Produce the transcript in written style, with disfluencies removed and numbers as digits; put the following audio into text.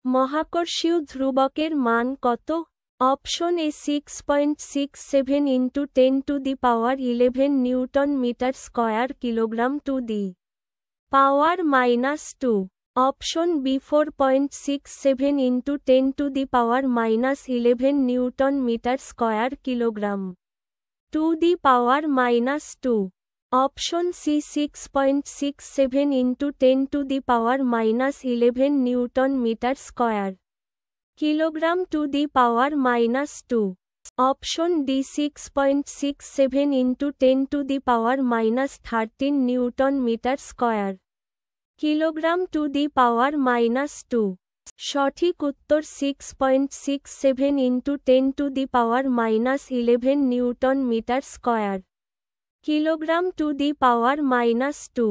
মহাকর্ষীয় ধ্রুবকের মান কত? Option A 6.67 × 10⁻11 newton metre square kilogram to the power -2। Option B 4.67 × 10⁻11 newton metre square kilogram to the power -2। Option C 6.67 × 10⁻11 newton metre square kilogram to the power -2। Option D 6.67 × 10⁻13 newton metre square kilogram to the power -2। সঠিক উত্তর 6.67 × 10⁻11 newton metre square kilogram to the power -2।